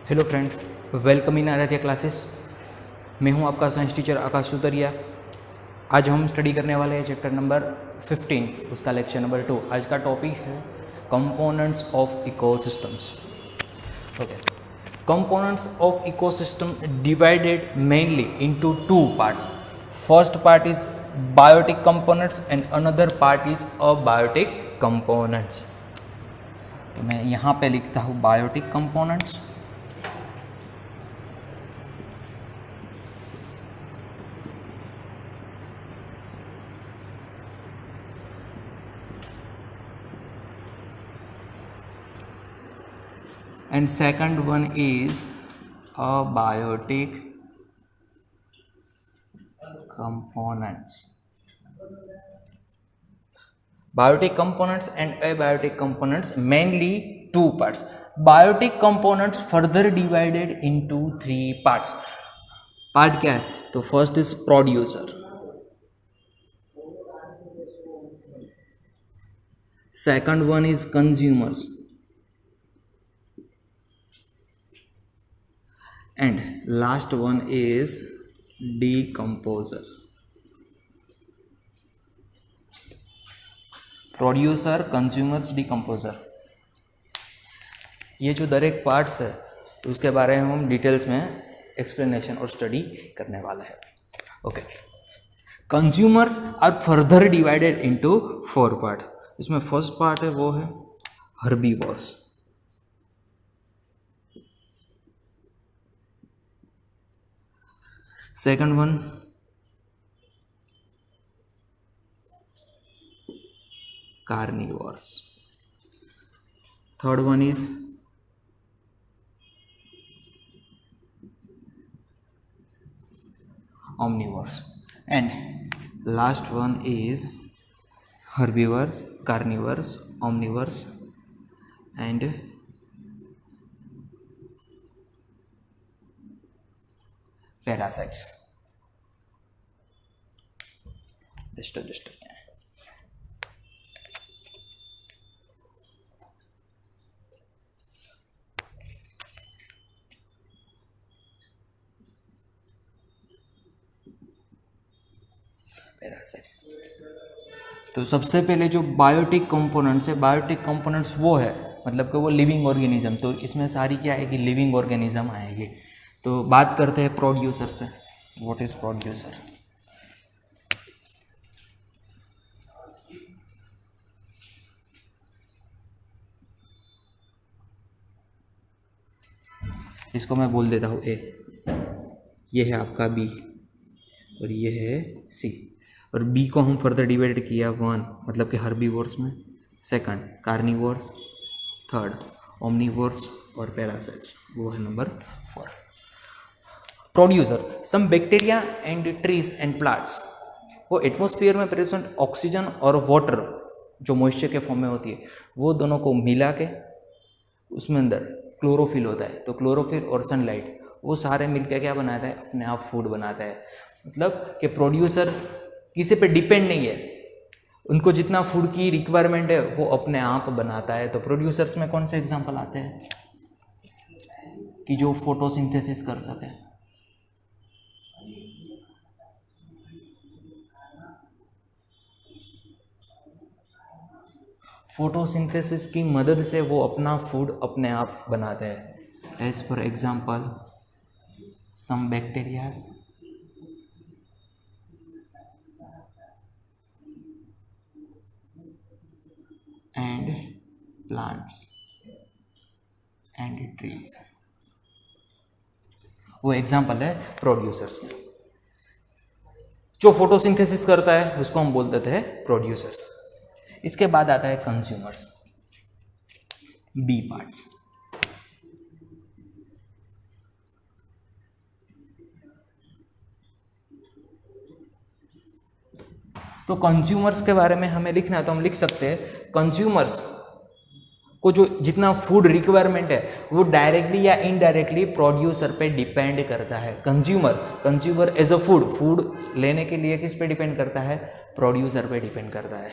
Hello friend, welcome in Aaradhya classes. मैं हूं आपका साइंस टीचर आकाश सुतरिया। आज हम स्टडी करने वाले हैं चैप्टर नंबर 15, उसका लेक्चर नंबर 2। आज का टॉपिक है components of ecosystems. Okay, components of ecosystem divided mainly into two parts. First part is biotic components and another part is abiotic components. तो मैं यहाँ पे लिखता हूँ biotic components and second one is abiotic components. Biotic components and abiotic components, mainly two parts. Biotic components further divided into three parts. Part क्या है? तो first is producer, second one is consumers, and last one is decomposer. Producer, consumers, decomposer, ये जो दर एक parts है तो उसके बारे में हम डिटेल्स में एक्सप्लेनेशन और स्टडी करने वाला है। Okay, consumers are further divided into 4 part. इसमें फर्स्ट पार्ट है वो है herbivores, second one carnivores, third one is omnivores, and last one is herbivores, carnivores, omnivores and parasites. Just parasites. तो सबसे पहले जो बायोटिक कंपोनेंट्स है, बायोटिक कंपोनेंट्स वो है मतलब कि वो लिविंग ऑर्गेनिज्म। तो इसमें सारी क्या आएगी? लिविंग ऑर्गेनिज्म आएगी। तो बात करते हैं प्रोड्यूसर से। What is producer? इसको मैं बोल देता हूँ ए, ये है आपका बी और ये है सी। और बी को हम फर्दर डिवाइड किया 1, मतलब कि हर्बीवोर्स में, सेकंड कार्निवोर्स, थर्ड ओमनिवोर्स और पैरासाइट्स, वो है number 4। Producer some bacteria and trees and plants, वो एटमॉस्फेयर में प्रेजेंट ऑक्सीजन और वाटर जो मॉइस्चर के फॉर्म में होती है वो दोनों को मिला के उसमें अंदर क्लोरोफिल होता है। तो क्लोरोफिल और सनलाइट वो सारे मिलकर क्या बनाता है? अपने आप फूड बनाता है। मतलब कि प्रोड्यूसर किसी पे डिपेंड नहीं है, उनको जितना फूड की रिक्वायरमेंट है वो अपने आप बनाता है। तो प्रोड्यूसर्स में कौन से एग्जांपल आते हैं कि जो फोटोसिंथेसिस कर सके? फोटोसिंथेसिस की मदद से वो अपना फूड अपने आप बनाते हैं। As for example some bacterias and plants and trees, वो एग्जांपल है प्रोड्यूसर्स में। जो फोटोसिंथेसिस करता है उसको हम बोल देते हैं प्रोड्यूसर्स। इसके बाद आता है कंज्यूमर्स, बी पार्ट्स। तो कंज्यूमर्स के बारे में हमें लिखना है तो हम लिख सकते हैं कंज्यूमर्स को जो जितना फूड रिक्वायरमेंट है वो डायरेक्टली या इनडायरेक्टली प्रोड्यूसर पे डिपेंड करता है। कंज्यूमर एज अ फूड लेने के लिए किस पे डिपेंड करता है? प्रोड्यूसर पे डिपेंड करता है।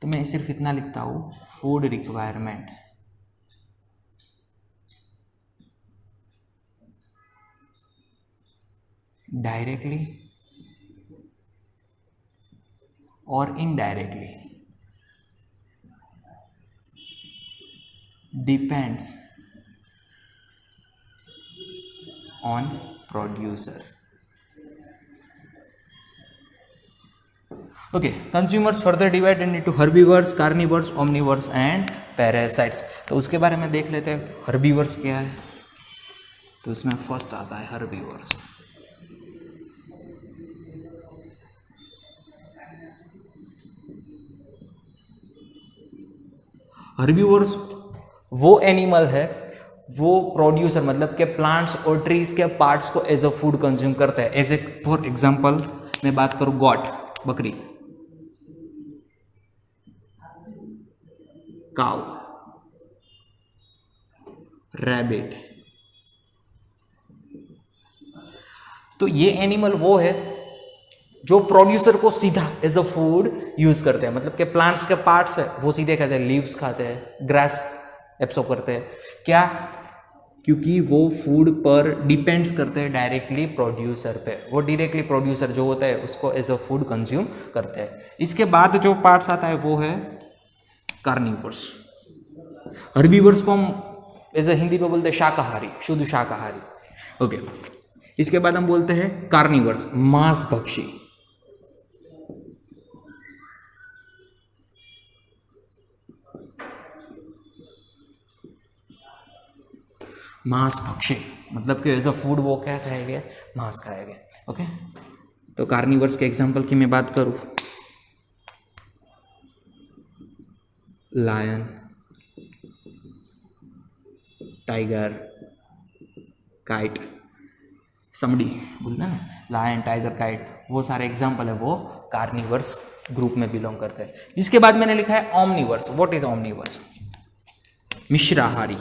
तो मैं सिर्फ इतना लिखता हूँ, फूड रिक्वायरमेंट डायरेक्टली और indirectly depends on producer. Okay, consumers further divided into herbivores, carnivores, omnivores and parasites. तो उसके बारे में देख लेते हैं. herbivores क्या है? तो उसमें फर्स्ट आता है herbivores. herbivores वो एनिमल है, वो प्रोड्यूसर मतलब के प्लांट्स और ट्रीज के पार्ट्स को एज अ फूड कंज्यूम करता है. एज ए फॉर एग्जांपल मैं बात करूं गॉट, बकरी, काउ, रैबिट. तो ये एनिमल वो है जो प्रोड्यूसर को सीधा एज अ फूड यूज करते हैं. मतलब के प्लांट्स के पार्ट्स है वो सीधे खाते हैं, लीव्स खाते हैं, ग्रास एब्सॉर्ब करते हैं. क्या? क्योंकि वो फूड पर डिपेंड्स करते हैं डायरेक्टली प्रोड्यूसर पे. वो डायरेक्टली प्रोड्यूसर जो होता है उसको एज अ फूड कंज्यूम करते हैं. इसके बाद जो पार्ट्स आता है वो है कार्निवोर्स. हर्बीवर्स को हम एज अ हिंदी में बोलते हैं शाकाहारी, शुद्ध शाकाहारी. ओके. इसके बाद हम बोलते हैं कार्निवर्स, मांसभक्षी. मांसभक्षी मतलब कि एज अ फूड वो क्या खाएंगे? मांस खाएंगे. ओके. तो कार्निवर्स के एग्जांपल की मैं बात करूं, लायन, टाइगर, काइट, समडी बोलते हैं ना, लायन, टाइगर, काइट, वो सारे एग्जांपल है वो कार्निवर्स ग्रुप में बिलोंग करते हैं. जिसके बाद मैंने लिखा है ओमनिवर्स. What is omnivores? मिश्राहारी,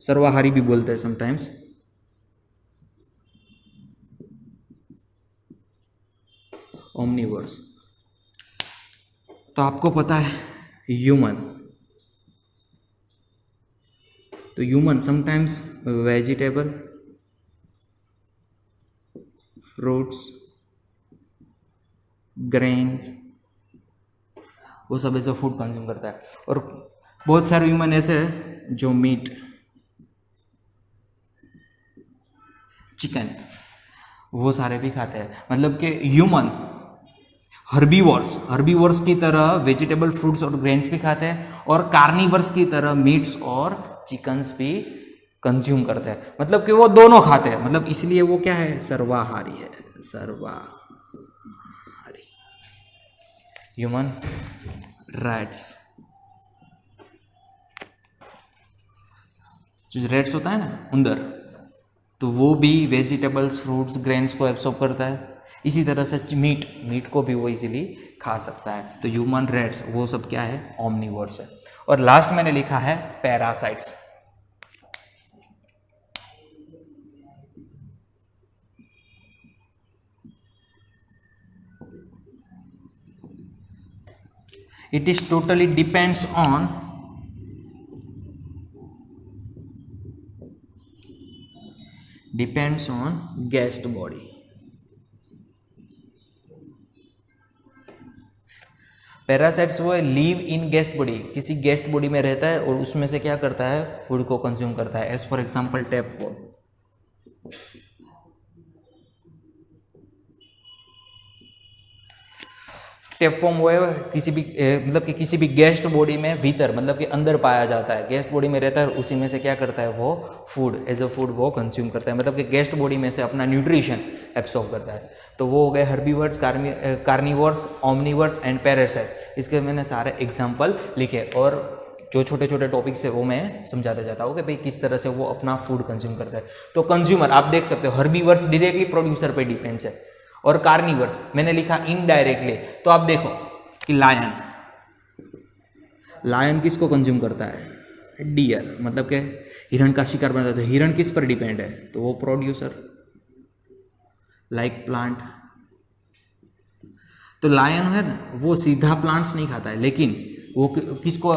सर्वाहारी भी बोलते हैं समटाइम्स. ओमनिवर्स. तो आपको पता है ह्यूमन, तो human sometimes vegetable, fruits, grains, वो सब ऐसा फूड कंज्यूम करता है. और बहुत सारे ह्यूमन ऐसे हैं जो मीट, चिकन, वो सारे भी खाते हैं. मतलब कि ह्यूमन हर्बीवर्स की तरह वेजिटेबल, फ्रूट्स और ग्रेन्स भी खाते हैं और कार्निवर्स की तरह मीट्स और चिकन्स भी कंज्यूम करते हैं. मतलब कि वो दोनों खाते हैं. मतलब इसलिए वो क्या है? सर्वाहारी है. सर्वाहारी. ह्यूमन, रैट्स, जो रैट्स होता है ना, उंदर, तो वो भी वेजिटेबल्स, फ्रूट्स, ग्रेन्स को एब्सॉर्ब करता है. इसी तरह से मीट को भी वो इजीली खा सकता है. तो ह्यूमन, रैट्स, वो सब क्या है? ओमनिवर्स है. और लास्ट मैंने लिखा है parasites. It is totally depends on guest body. Parasites वो है लिव इन गेस्ट बॉडी, किसी गेस्ट बॉडी में रहता है और उसमें से क्या करता है? फूड को कंज्यूम करता है. As for example tapeworm. Tapeworm वो है किसी भी मतलब कि किसी भी गेस्ट बॉडी में भीतर, मतलब कि अंदर पाया जाता है. गेस्ट बॉडी में रहता है और उसी में से क्या करता है? वो फूड एज अ फूड वो कंज्यूम करता है. मतलब कि गेस्ट बॉडी में से अपना न्यूट्रिशन एब्सॉर्ब करता है. तो वो हो गए herbivores, carnivores, Omniverse and parasites. इसके मैंने सारे एग्जाम्पल लिखे और जो छोटे छोटे टॉपिक्स है वो मैं समझाता जाता हूँ कि भाई किस तरह से वो अपना फूड कंज्यूम करता है. तो कंज्यूमर आप देख सकते हो, हर्बीवर्स डायरेक्टली प्रोड्यूसर पे डिपेंड्स है और कार्निवर्स मैंने लिखा इनडायरेक्टली. तो आप देखो कि लायन किसको कंज्यूम करता है? डियर, मतलब कि हिरण का शिकार बनाता है. हिरण किस पर डिपेंड है? तो वो प्रोड्यूसर, लाइक प्लांट. तो लायन है ना, वो सीधा प्लांट्स नहीं खाता है, लेकिन वो किसको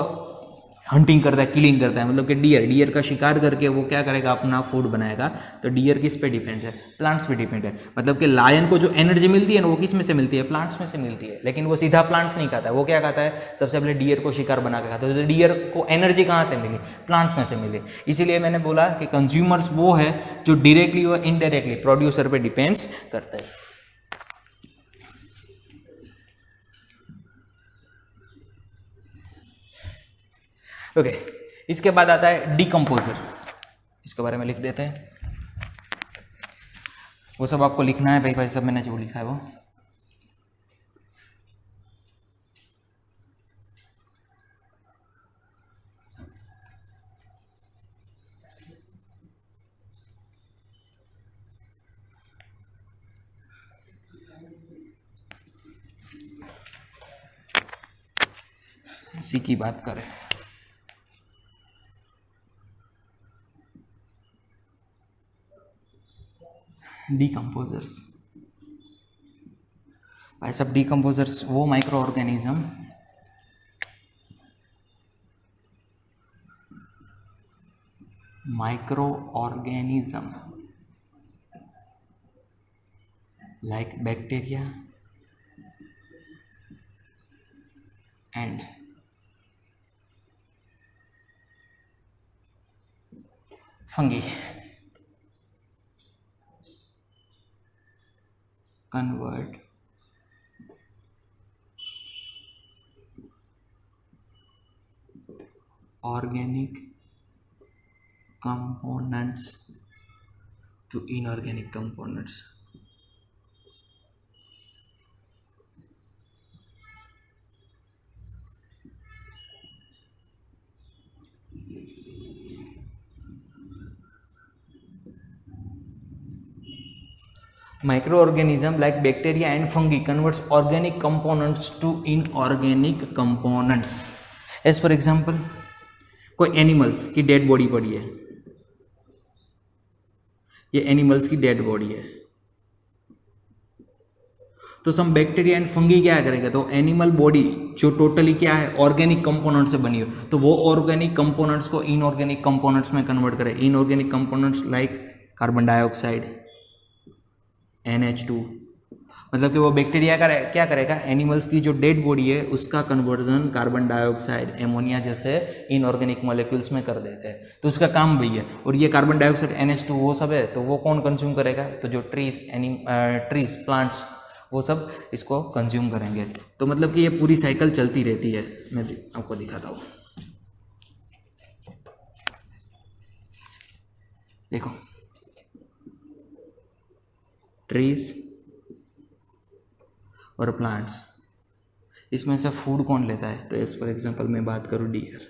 हंटिंग करता है, किलिंग करता है, मतलब कि डियर का शिकार करके वो क्या करेगा, अपना फूड बनाएगा। तो डियर किस पे डिपेंड है, प्लांट्स पे डिपेंड है। मतलब कि लायन को जो एनर्जी मिलती है ना वो किस में से मिलती है, प्लांट्स में से मिलती है। लेकिन वो सीधा प्लांट्स नहीं खाता है, वो क्या खाता है, सबसे पहले डियर को शिकार बना के खाता है। तो डियर को एनर्जी कहाँ से मिली, प्लांट्स में से मिली। इसीलिए मैंने बोला कि कंज्यूमर्स वो है जो डायरेक्टली और इनडायरेक्टली प्रोड्यूसर पे डिपेंड्स करता है। ओके, इसके बाद आता है डिकम्पोजर। इसके बारे में लिख देते हैं। वो सब आपको लिखना है भाई सब मैंने जो लिखा है वो। इसी की बात करें, डिकम्पोजर्स। भाई सब डिकम्पोजर्स वो micro organism like bacteria and fungi convert organic components to inorganic components. Microorganism like bacteria and fungi converts organic components to inorganic components. As for example, कोई एनिमल्स की डेड बॉडी पड़ी है, ये animals की dead body है, तो सम bacteria and fungi क्या करेगा, तो एनिमल बॉडी जो टोटली क्या है ऑर्गेनिक कंपोनेंट से बनी हो, तो वो ऑर्गेनिक कंपोनेंट्स को इनऑर्गेनिक कंपोनेंट्स में कन्वर्ट करे। Inorganic components like carbon dioxide, NH2। मतलब कि वो बैक्टीरिया का क्या करेगा, एनिमल्स की जो डेड बॉडी है उसका कन्वर्जन कार्बन डाइऑक्साइड, एमोनिया जैसे इनऑर्गेनिक मॉलिक्यूल्स में कर देते हैं। तो उसका काम वही है। और ये कार्बन डाइऑक्साइड, NH2 वो सब है, तो वो कौन कंज्यूम करेगा, तो जो ट्रीज प्लांट्स वो सब इसको कंज्यूम करेंगे। तो मतलब कि ये पूरी साइकिल चलती रहती है। मैं आपको दिखाता हूँ, देखो ट्रीज और प्लांट्स, इसमें से फूड कौन लेता है, तो एज फॉर एग्जांपल मैं बात करूँ डियर।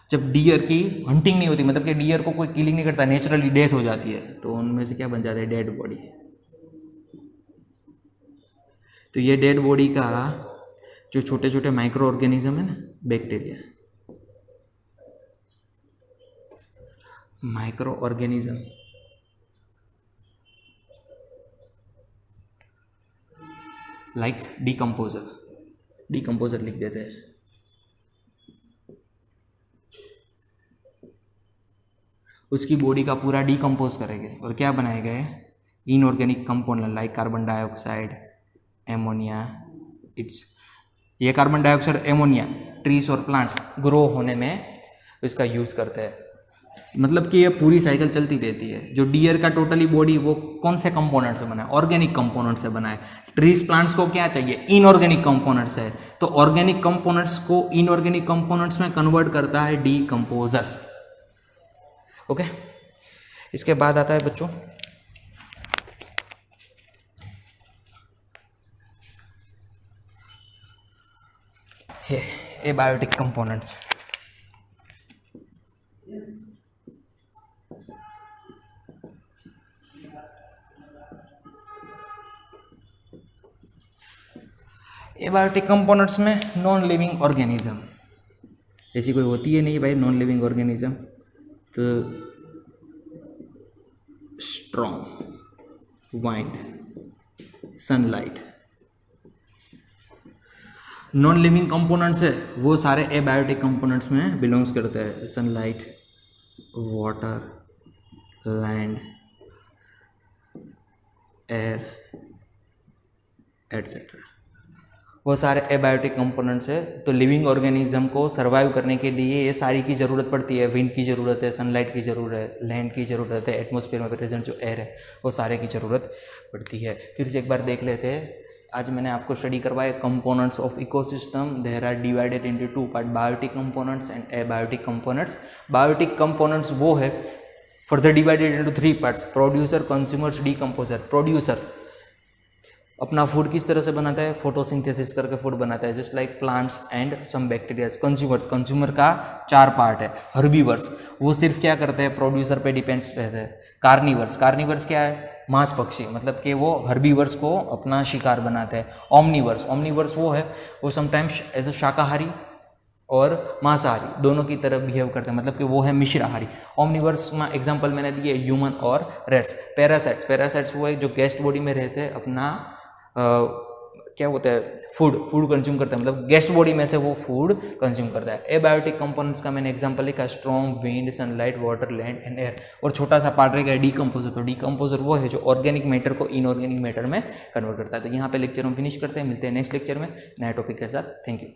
जब डियर की हंटिंग नहीं होती, मतलब कि डियर को कोई किलिंग नहीं करता, नेचुरली डेथ हो जाती है, तो उनमें से क्या बन जाता है, डेड बॉडी। तो ये डेड बॉडी का जो छोटे छोटे माइक्रो ऑर्गेनिज्म है ना, bacteria, micro organism like decomposer लिख देते हैं। उसकी बॉडी का पूरा डिकम्पोज करेंगे और क्या बनाएगा, inorganic component like carbon dioxide, ammonia. ये कार्बन डाइऑक्साइड, एमोनिया ट्रीज और प्लांट्स ग्रो होने में इसका यूज़ करते हैं। मतलब कि ये पूरी साइकिल चलती रहती है। जो डियर का टोटली बॉडी वो कौन से कंपोनेंट से बना है, ऑर्गेनिक कंपोनेंट से बना है। ट्रीज प्लांट्स को क्या चाहिए, इनऑर्गेनिक कंपोनेंट्स है, तो ऑर्गेनिक कंपोनेंट्स को इनऑर्गेनिक कंपोनेंट्स में कन्वर्ट करता है डिकम्पोजर्स। ओके, इसके बाद आता है बच्चों एबायोटिक कंपोनेंट्स। एबायोटिक कंपोनेंट्स में नॉन लिविंग ऑर्गेनिज्म ऐसी कोई होती है नहीं भाई, नॉन लिविंग ऑर्गेनिज्म। तो strong, wind, sunlight. Non living components है वो सारे एबायोटिक कंपोनेंट्स में बिलोंग्स करते हैं, sunlight, water, land, air etcetera, वो सारे एबायोटिक कंपोनेंट्स है। तो लिविंग ऑर्गेनिज्म को सर्वाइव करने के लिए ये सारी की ज़रूरत पड़ती है। विंड की ज़रूरत है, सनलाइट की ज़रूरत है, लैंड की ज़रूरत है, एटमॉस्फेयर में प्रेजेंट जो एयर है वो सारे की ज़रूरत पड़ती है। फिर से एक बार देख लेते हैं। आज मैंने आपको स्टडी करवाया components of ecosystem. There are divided into two part, biotic components and abiotic components. Biotic components वो है further divided into three parts, producer, consumers, decomposer. Producer अपना फूड किस तरह से बनाता है, फोटोसिंथेसिस करके फूड बनाता है, just like plants and some bacterias. Consumer का चार पार्ट है। हर्बीवर्स वो सिर्फ क्या करते हैं, प्रोड्यूसर पे डिपेंड्स रहते हैं। कार्निवर्स क्या है, मांस पक्षी, मतलब कि वो हर्बीवर्स को अपना शिकार बनाते हैं। ओमनीवर्स वो है वो समटाइम्स एज अ शाकाहारी और मांसाहारी दोनों की तरफ बिहेव करते हैं, मतलब कि वो है मिश्राहारी। ओमनीवर्स में एग्जांपल मैंने दिए ह्यूमन और रेट्स। पैरासाइट्स वो है जो गेस्ट बॉडी में रहते हैं, अपना क्या होता है, फूड कंज्यूम करता है, मतलब गेस्ट बॉडी में से वो फूड कंज्यूम करता है। एबायोटिक कंपोनेंट्स का मैंने एग्जांपल लिखा, strong, wind, sunlight, water, land and air. और छोटा सा पार्ट रहेगा डीकम्पोजर। तो डीकम्पोजर वो है जो ऑर्गेनिक मैटर को इनऑर्गेनिक मैटर में कन्वर्ट करता है। तो यहाँ पे लेक्चर हम फिनिश करते हैं, मिलते हैं नेक्स्ट लेक्चर में नए टॉपिक के साथ। Thank you.